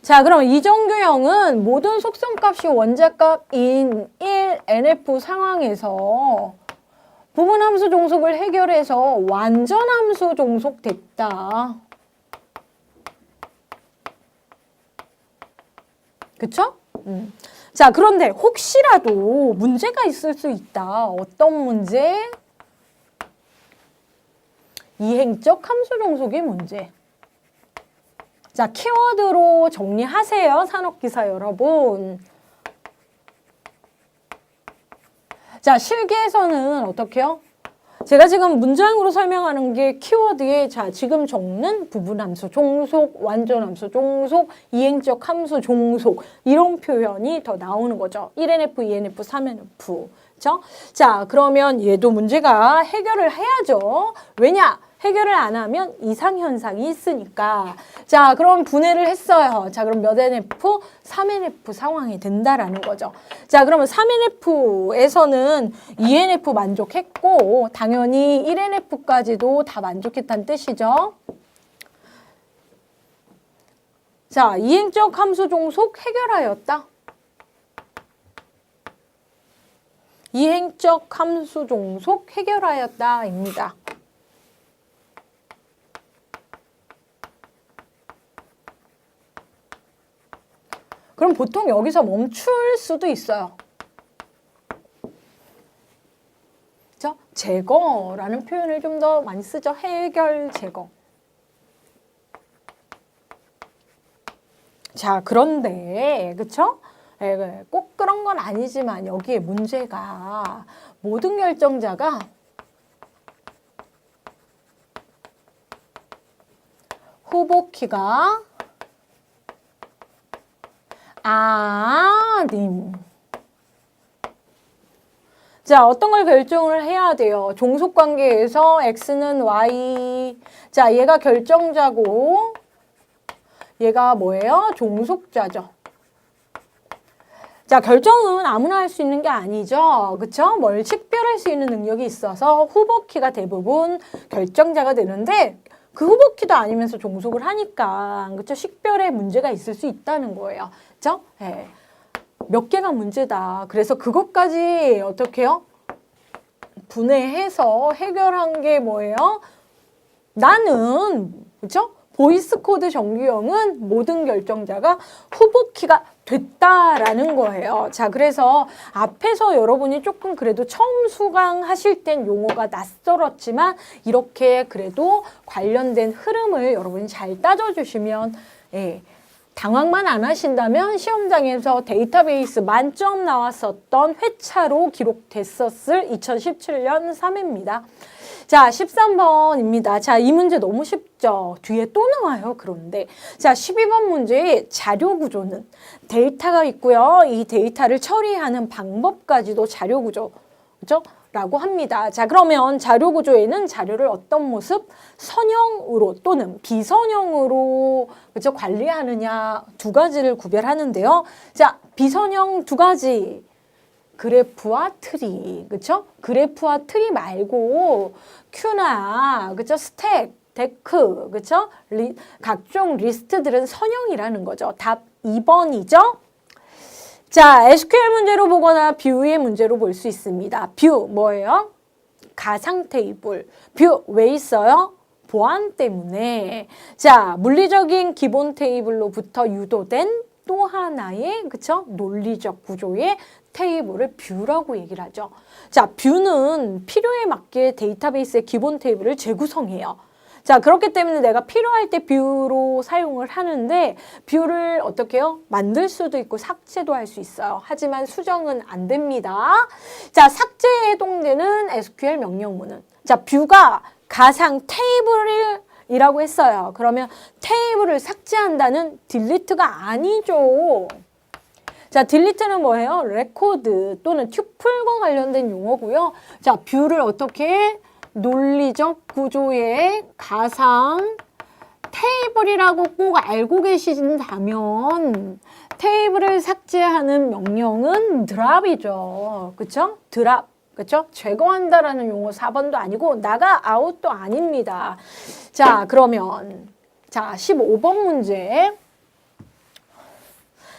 자, 그럼 이정규형은 모든 속성값이 원자값인 1NF 상황에서 부분함수 종속을 해결해서 완전함수 종속됐다. 그쵸? 자, 그런데 혹시라도 문제가 있을 수 있다. 어떤 문제? 이행적 함수 종속의 문제. 자, 키워드로 정리하세요. 산업기사 여러분. 자, 실기에서는 어떻게 해요? 제가 지금 문장으로 설명하는 게 키워드에 자, 지금 적는 부분함수 종속, 완전함수 종속, 이행적 함수 종속 이런 표현이 더 나오는 거죠. 1NF, 2NF, 3NF. 그렇죠? 자, 그러면 얘도 문제가 해결을 해야죠. 왜냐? 해결을 안 하면 이상현상이 있으니까. 자, 그럼 분해를 했어요. 자, 그럼 몇 NF? 3NF 상황이 된다라는 거죠. 자, 그러면 3NF에서는 2NF 만족했고 당연히 1NF까지도 다 만족했다는 뜻이죠. 자, 이행적 함수 종속 해결하였다. 이행적 함수 종속 해결하였다입니다. 그럼 보통 여기서 멈출 수도 있어요. 그죠? 제거라는 표현을 좀 더 많이 쓰죠. 해결, 제거. 자, 그런데, 그쵸? 꼭 그런 건 아니지만 여기에 문제가 모든 결정자가 후보키가 님. 자, 어떤 걸 결정을 해야 돼요? 종속관계에서 x는 y. 자, 얘가 결정자고 얘가 뭐예요? 종속자죠. 자, 결정은 아무나 할 수 있는 게 아니죠. 그쵸? 뭘 식별할 수 있는 능력이 있어서 후보키가 대부분 결정자가 되는데 그 후보키도 아니면서 종속을 하니까 그쵸? 식별에 문제가 있을 수 있다는 거예요. 그쵸? 네. 몇 개가 문제다. 그래서 그것까지 어떻게 해요? 분해해서 해결한 게 뭐예요? 나는 그쵸? 보이스 코드 정규형은 모든 결정자가 후보키가 됐다라는 거예요. 자, 그래서 앞에서 여러분이 조금 그래도 처음 수강하실 땐 용어가 낯설었지만 이렇게 그래도 관련된 흐름을 여러분이 잘 따져주시면 당황만 안 하신다면 시험장에서 데이터베이스 만점 나왔었던 회차로 기록됐었을 2017년 3회입니다. 자, 13번입니다. 자, 이 문제 너무 쉽죠? 뒤에 또 나와요, 그런데. 자, 12번 문제의 자료 구조는 데이터가 있고요. 이 데이터를 처리하는 방법까지도 자료 구조, 그죠? 라고 합니다. 자, 그러면 자료 구조에는 자료를 어떤 모습? 선형으로 또는 비선형으로 그죠? 관리하느냐 두 가지를 구별하는데요. 자, 비선형 두 가지. 그래프와 트리, 그쵸? 그래프와 트리 말고 큐나, 그쵸? 스택, 데크, 그쵸? 각종 리스트들은 선형이라는 거죠. 답 2번이죠? 자, SQL 문제로 보거나 뷰의 문제로 볼 수 있습니다. 뷰 뭐예요? 가상 테이블. 뷰 왜 있어요? 보안 때문에. 자, 물리적인 기본 테이블로부터 유도된 또 하나의 그쵸? 논리적 구조의 테이블을 뷰라고 얘기를 하죠. 자, 뷰는 필요에 맞게 데이터베이스의 기본 테이블을 재구성해요. 자, 그렇기 때문에 내가 필요할 때 뷰로 사용을 하는데 뷰를 어떻게 해요? 만들 수도 있고 삭제도 할 수 있어요. 하지만 수정은 안 됩니다. 자, 삭제에 해당되는 SQL 명령문은 자, 뷰가 가상 테이블이라고 했어요. 그러면 테이블을 삭제한다는 딜리트가 아니죠. 자, 딜리트는 뭐예요? 레코드 또는 튜플과 관련된 용어고요. 자, 뷰를 어떻게 논리적 구조의 가상 테이블이라고 꼭 알고 계신다면 테이블을 삭제하는 명령은 드랍이죠. 그쵸? 드랍. 그쵸? 제거한다라는 용어 4번도 아니고 나가 아웃도 아닙니다. 자, 그러면 자, 15번 문제.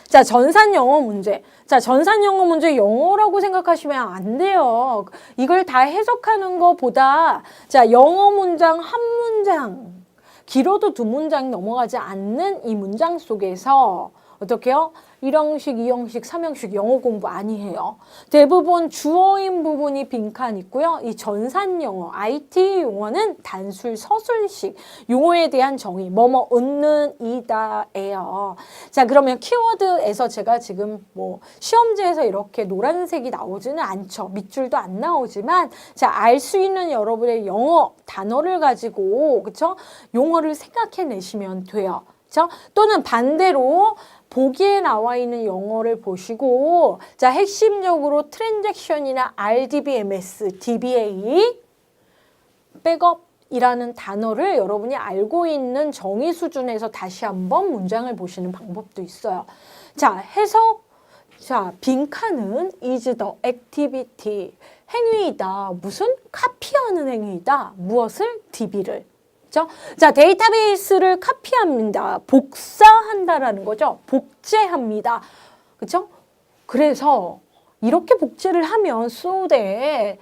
자, 전산 영어 문제. 자, 전산 영어 문제 영어라고 생각하시면 안 돼요. 이걸 다 해석하는 것보다 자, 영어 문장 한 문장, 길어도 두 문장 넘어가지 않는 이 문장 속에서 어떻게 해요? 1형식, 2형식, 3형식 영어 공부 아니에요. 대부분 주어인 부분이 빈칸 있고요. 이 전산 영어, IT 용어는 단술, 서술식 용어에 대한 정의, 뭐뭐 얻는 이다예요. 자, 그러면 키워드에서 제가 지금 뭐 시험지에서 이렇게 노란색이 나오지는 않죠. 밑줄도 안 나오지만 자, 알 수 있는 여러분의 영어 단어를 가지고 그쵸? 용어를 생각해 내시면 돼요. 그쵸? 또는 반대로 보기에 나와 있는 영어를 보시고 자, 핵심적으로 트랜잭션이나 RDBMS, DBA, 백업이라는 단어를 여러분이 알고 있는 정의 수준에서 다시 한번 문장을 보시는 방법도 있어요. 자, 해석. 자, 빈칸은 is the activity. 행위이다. 무슨? 카피하는 행위이다. 무엇을? DB를. 자, 데이터베이스를 카피합니다. 복사한다라는 거죠. 복제합니다. 그렇죠? 그래서 이렇게 복제를 하면 so that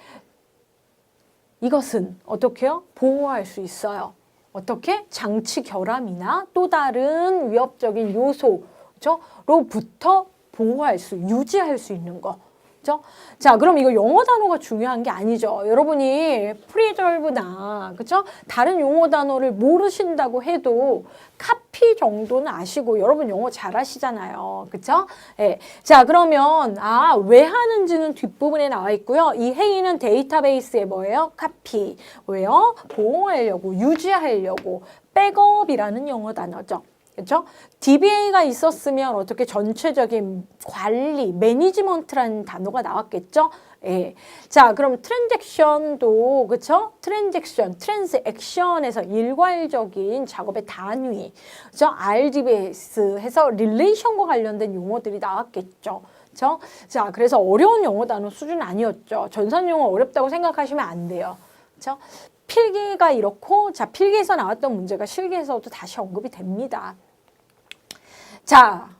이것은 어떻게 해요? 보호할 수 있어요. 어떻게? 장치 결함이나 또 다른 위협적인 요소로부터 보호할 수, 유지할 수 있는 거. 그죠? 자, 그럼 이거 영어 단어가 중요한 게 아니죠. 여러분이 프리졸브나 그죠? 다른 용어 단어를 모르신다고 해도 카피 정도는 아시고 여러분 영어 잘하시잖아요. 그죠? 예. 자, 그러면 왜 하는지는 뒷부분에 나와 있고요. 이 행위는 데이터베이스에 뭐예요? 카피. 왜요? 보호하려고, 유지하려고. 백업이라는 영어 단어죠. 그렇죠? DBA가 있었으면 어떻게 전체적인 관리, 매니지먼트라는 단어가 나왔겠죠? 예. 자, 그럼 트랜잭션도 그렇죠? 트랜스액션에서 일괄적인 작업의 단위, 그렇죠? RDBS 해서 릴레이션과 관련된 용어들이 나왔겠죠. 그렇죠? 자, 그래서 어려운 영어 단어 수준 아니었죠. 전산 용어 어렵다고 생각하시면 안 돼요. 그렇죠? 필기가 이렇고, 자, 필기에서 나왔던 문제가 실기에서도 다시 언급이 됩니다. 자,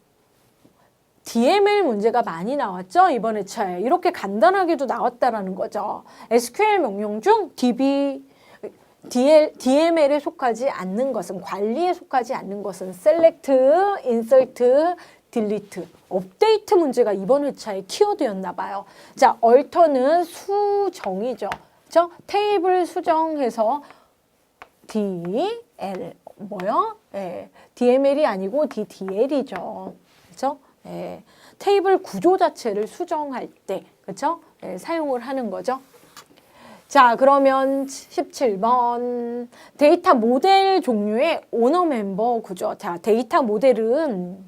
DML 문제가 많이 나왔죠? 이번 회차에. 이렇게 간단하게도 나왔다라는 거죠. SQL 명령 중 DML에 속하지 않는 것은, 관리에 속하지 않는 것은 select, insert, delete, 업데이트 문제가 이번 회차의 키워드였나 봐요. 자, alter는 수정이죠. 그렇죠? 테이블 수정해서 DL 뭐요? 예, DML이 아니고 DDL이죠. 그렇죠? 예, 테이블 구조 자체를 수정할 때 그렇죠? 예, 사용을 하는 거죠. 자, 그러면 17번 데이터 모델 종류의 오너 멤버 구조. 자, 데이터 모델은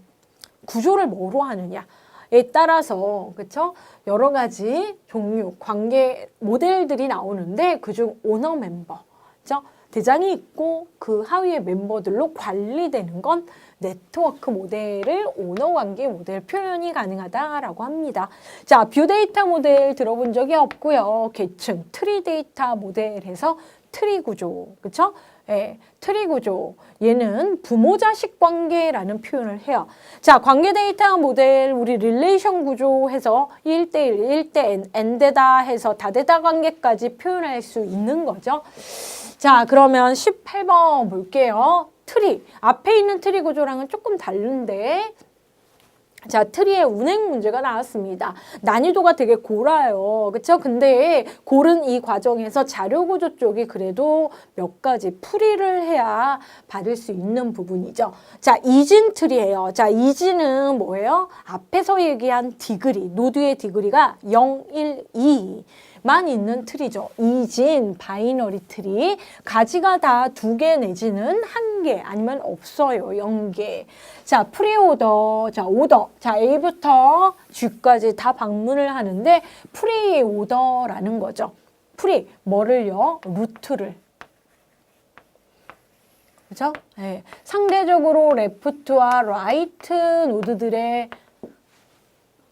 구조를 뭐로 하느냐에 따라서 그렇죠? 여러 가지 종류, 관계 모델들이 나오는데 그중 오너 멤버, 그렇죠? 대장이 있고 그 하위의 멤버들로 관리되는 건 네트워크 모델을 오너 관계 모델 표현이 가능하다라고 합니다. 자, 뷰 데이터 모델 들어본 적이 없고요. 계층, 트리 데이터 모델에서 트리 구조, 그렇죠? 예, 트리 구조. 얘는 부모 자식 관계라는 표현을 해요. 자, 관계 데이터 모델 우리 릴레이션 구조 해서 1대1, 1대 n대다 해서 다대다 관계까지 표현할 수 있는 거죠. 자, 그러면 18번 볼게요. 트리. 앞에 있는 트리 구조랑은 조금 다른데 자, 트리의 운행 문제가 나왔습니다. 난이도가 되게 고라요. 그쵸? 근데 고른 이 과정에서 자료 구조 쪽이 그래도 몇 가지 풀이를 해야 받을 수 있는 부분이죠. 자, 이진 트리예요. 자, 이진은 뭐예요? 앞에서 얘기한 디그리, 노드의 디그리가 0, 1, 2. 만 있는 트리죠. 이진 바이너리 트리. 가지가 다 2개 내지는 1개 아니면 없어요. 0개. 자, 프리오더. 자, 오더. 자, A부터 G까지 다 방문을 하는데 프리오더라는 거죠. 프리 뭐를요? 루트를. 그죠? 네. 상대적으로 레프트와 라이트 노드들의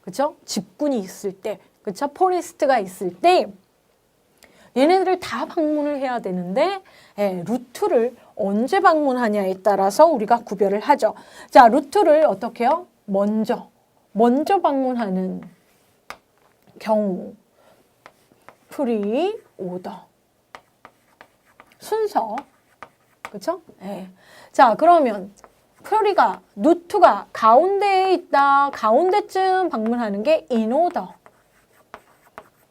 그죠? 집군이 있을 때 그쵸? 포레스트가 있을 때 얘네들을 다 방문을 해야 되는데 루트를 언제 방문하냐에 따라서 우리가 구별을 하죠. 자, 루트를 어떻게 해요? 먼저 방문하는 경우 프리 오더 순서 그쵸? 자, 그러면 프리가 루트가 가운데에 있다. 가운데쯤 방문하는 게 인오더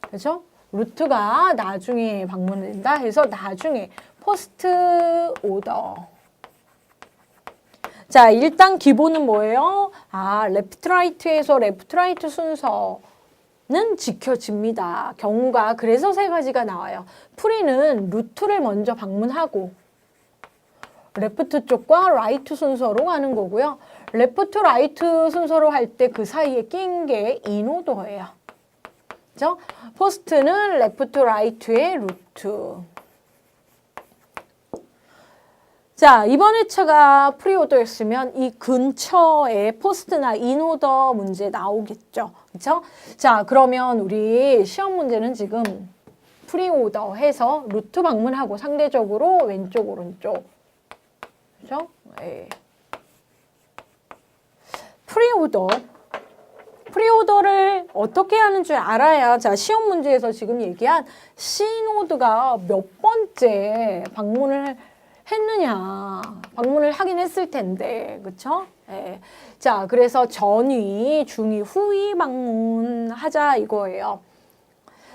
그죠? 루트가 나중에 방문된다 해서 나중에 포스트 오더. 자, 일단 기본은 뭐예요? 아, 레프트 라이트에서 레프트 라이트 순서는 지켜집니다. 경우가 그래서 3가지가 나와요. 프리는 루트를 먼저 방문하고 레프트 쪽과 라이트 순서로 가는 거고요. 레프트 라이트 순서로 할 때 그 사이에 낀 게 인오더예요. 그죠? 포스트는 레프트 라이트의 루트. 자, 이번 회차가 프리오더였으면 이 근처에 포스트나 인오더 문제 나오겠죠. 그죠? 자, 그러면 우리 시험 문제는 지금 프리오더 해서 루트 방문하고 상대적으로 왼쪽, 오른쪽. 그죠? 프리오더를 어떻게 하는 줄 알아야 자 시험 문제에서 지금 얘기한 C노드가 몇 번째 방문을 했느냐 방문을 하긴 했을 텐데 그쵸? 자 그래서 전위, 중위, 후위 방문하자 이거예요.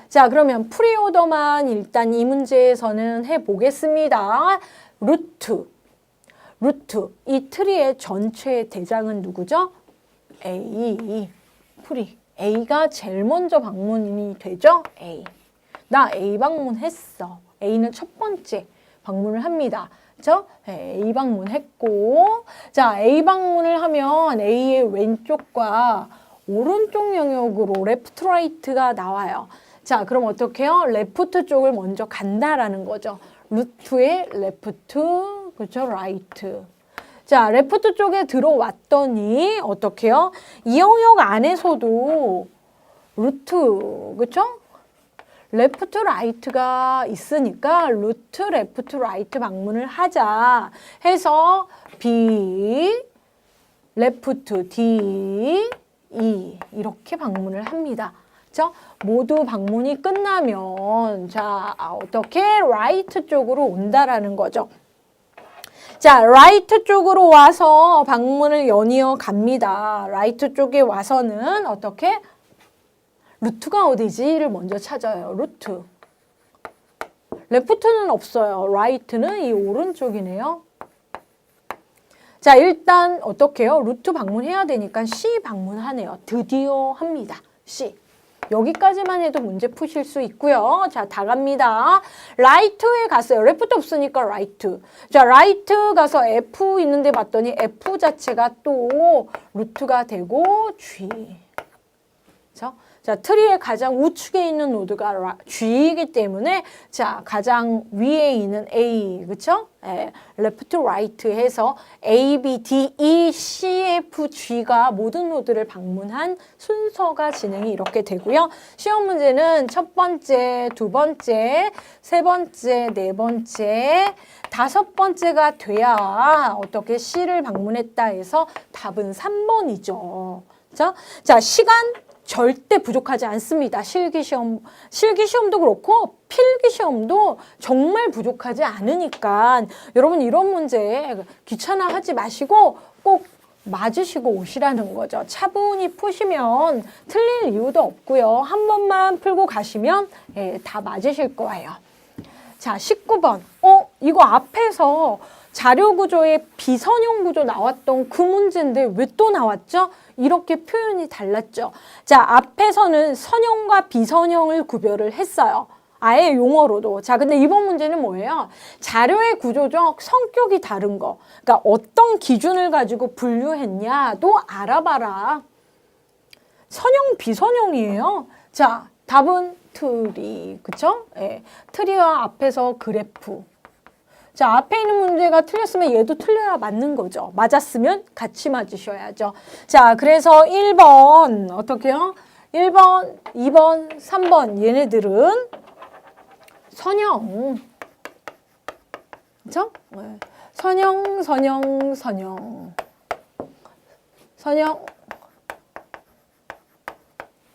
자 그러면 프리오더만 일단 이 문제에서는 해보겠습니다. 루트 이 트리의 전체 대장은 누구죠? A 프리 A가 제일 먼저 방문이 되죠? A 나 A 방문했어. A는 첫 번째 방문을 합니다. 그죠? A 방문했고 자 A 방문을 하면 A의 왼쪽과 오른쪽 영역으로 레프트 라이트가 나와요. 자 그럼 어떻게 해요? 레프트 쪽을 먼저 간다라는 거죠. 루트의 레프트 그렇죠? 라이트. 자, 레프트 쪽에 들어왔더니 어떻게 해요? 이 영역 안에서도 루트, 그쵸? 레프트 라이트가 있으니까 루트 레프트 라이트 방문을 하자 해서 B, 레프트, D, E 이렇게 방문을 합니다. 그쵸? 모두 방문이 끝나면 자, 어떻게 라이트 쪽으로 온다라는 거죠. 자, 라이트 쪽으로 와서 방문을 연이어 갑니다. 라이트 쪽에 와서는 어떻게? 루트가 어디지를 먼저 찾아요. 루트. left는 없어요. right는 이 오른쪽이네요. 자, 일단 어떻게요? 루트 방문해야 되니까 C 방문하네요. 드디어 합니다. C. 여기까지만 해도 문제 푸실 수 있고요. 자, 다 갑니다. right에 갔어요. left 없으니까 right. 자, right 가서 F 있는데 봤더니 F 자체가 또 루트가 되고 G. 그렇죠? 자, 트리의 가장 우측에 있는 노드가 G이기 때문에 자, 가장 위에 있는 A, 그렇죠? 예, left, right 해서 A, B, D, E, C, F, G가 모든 노드를 방문한 순서가 진행이 이렇게 되고요. 시험 문제는 첫 번째, 두 번째, 세 번째, 네 번째, 다섯 번째가 돼야 어떻게 C를 방문했다 해서 답은 3번이죠. 그렇죠? 자, 시간 절대 부족하지 않습니다. 실기시험도 그렇고 필기시험도 정말 부족하지 않으니까 여러분 이런 문제 귀찮아하지 마시고 꼭 맞으시고 오시라는 거죠. 차분히 푸시면 틀릴 이유도 없고요. 한 번만 풀고 가시면 다 맞으실 거예요. 자, 19번. 이거 앞에서 자료구조에 비선형 구조 나왔던 그 문제인데 왜 또 나왔죠? 이렇게 표현이 달랐죠. 자, 앞에서는 선형과 비선형을 구별을 했어요. 아예 용어로도. 자, 근데 이번 문제는 뭐예요? 자료의 구조적 성격이 다른 거. 그러니까 어떤 기준을 가지고 분류했냐도 알아봐라. 선형, 비선형이에요. 자, 답은 트리. 그쵸? 예. 트리와 앞에서 그래프. 자, 앞에 있는 문제가 틀렸으면 얘도 틀려야 맞는 거죠. 맞았으면 같이 맞으셔야죠. 자, 그래서 1번 어떻게요? 1번, 2번, 3번 얘네들은 선형. 그렇죠? 네. 선형, 선형, 선형. 선형.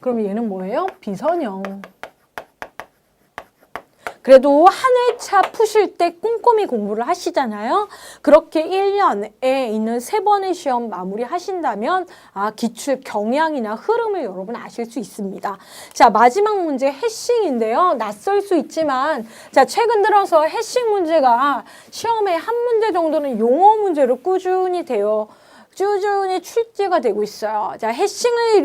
그럼 얘는 뭐예요? 비선형. 그래도 한 회차 푸실 때 꼼꼼히 공부를 하시잖아요. 그렇게 1년에 있는 3번의 시험 마무리 하신다면 기출 경향이나 흐름을 여러분 아실 수 있습니다. 자, 마지막 문제 해싱인데요. 낯설 수 있지만 자, 최근 들어서 해싱 문제가 시험에 한 문제 정도는 용어 문제로 꾸준히 출제가 되고 있어요. 자, 해싱을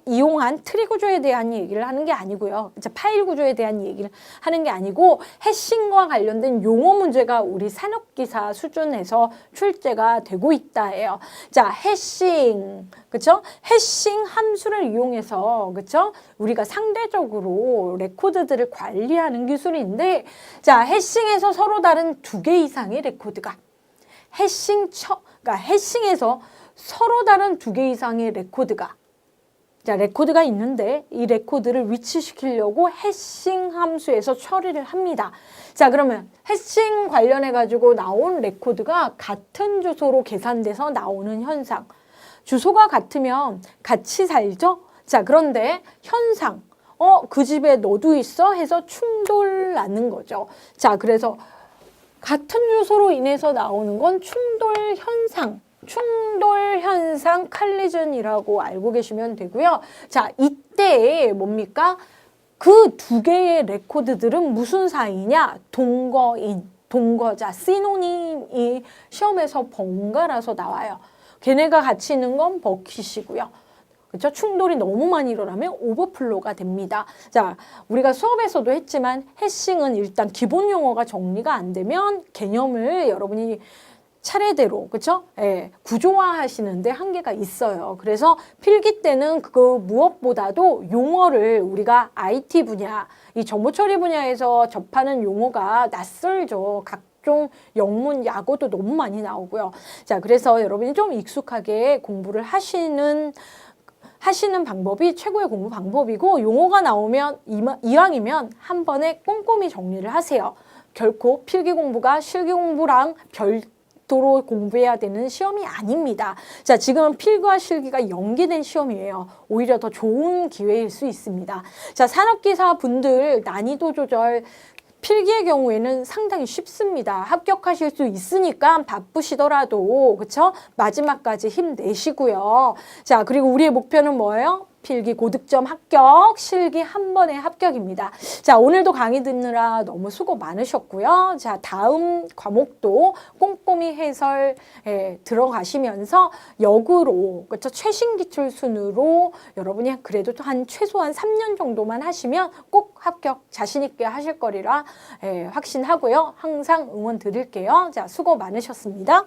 이용한 트리 구조에 대한 얘기를 하는 게 아니고요. 자, 파일 구조에 대한 얘기를 하는 게 아니고 해싱과 관련된 용어 문제가 우리 산업기사 수준에서 출제가 되고 있다예요. 자, 해싱, 그렇죠? 해싱 함수를 이용해서 그렇죠? 우리가 상대적으로 레코드들을 관리하는 기술인데, 자, 해싱에서 서로 다른 2개 이상의 레코드가 그러니까 해싱에서 서로 다른 2개 이상의 레코드가 있는데 이 레코드를 위치시키려고 해싱 함수에서 처리를 합니다. 자, 그러면 해싱 관련해 가지고 나온 레코드가 같은 주소로 계산돼서 나오는 현상. 주소가 같으면 같이 살죠? 자, 그런데 현상. 그 집에 너도 있어? 해서 충돌 나는 거죠. 자, 그래서 같은 주소로 인해서 나오는 건 충돌 현상 칼리전이라고 알고 계시면 되고요. 자, 이때 뭡니까? 그 2개의 레코드들은 무슨 사이냐? 동거자, 시노님이 시험에서 번갈아서 나와요. 걔네가 같이 있는 건 버킷이고요. 그렇죠? 충돌이 너무 많이 일어나면 오버플로가 됩니다. 자, 우리가 수업에서도 했지만 해싱은 일단 기본 용어가 정리가 안 되면 개념을 여러분이 차례대로 그렇죠? 구조화하시는데 한계가 있어요. 그래서 필기 때는 그 무엇보다도 용어를 우리가 IT 분야, 이 정보처리 분야에서 접하는 용어가 낯설죠. 각종 영문, 약어도 너무 많이 나오고요. 자, 그래서 여러분이 좀 익숙하게 공부를 하시는 방법이 최고의 공부 방법이고, 용어가 나오면 이왕이면 한 번에 꼼꼼히 정리를 하세요. 결코 필기 공부가 실기 공부랑 별도로 공부해야 되는 시험이 아닙니다. 자, 지금은 필기와 실기가 연계된 시험이에요. 오히려 더 좋은 기회일 수 있습니다. 자, 산업기사 분들 난이도 조절 필기의 경우에는 상당히 쉽습니다. 합격하실 수 있으니까 바쁘시더라도 그렇죠? 마지막까지 힘내시고요. 자, 그리고 우리의 목표는 뭐예요? 필기 고득점 합격, 실기 한 번에 합격입니다. 자, 오늘도 강의 듣느라 너무 수고 많으셨고요. 자, 다음 과목도 꼼꼼히 해설 들어가시면서 역으로, 그렇죠? 최신 기출 순으로 여러분이 그래도 한 최소한 3년 정도만 하시면 꼭 합격 자신 있게 하실 거리라 확신하고요. 항상 응원 드릴게요. 자, 수고 많으셨습니다.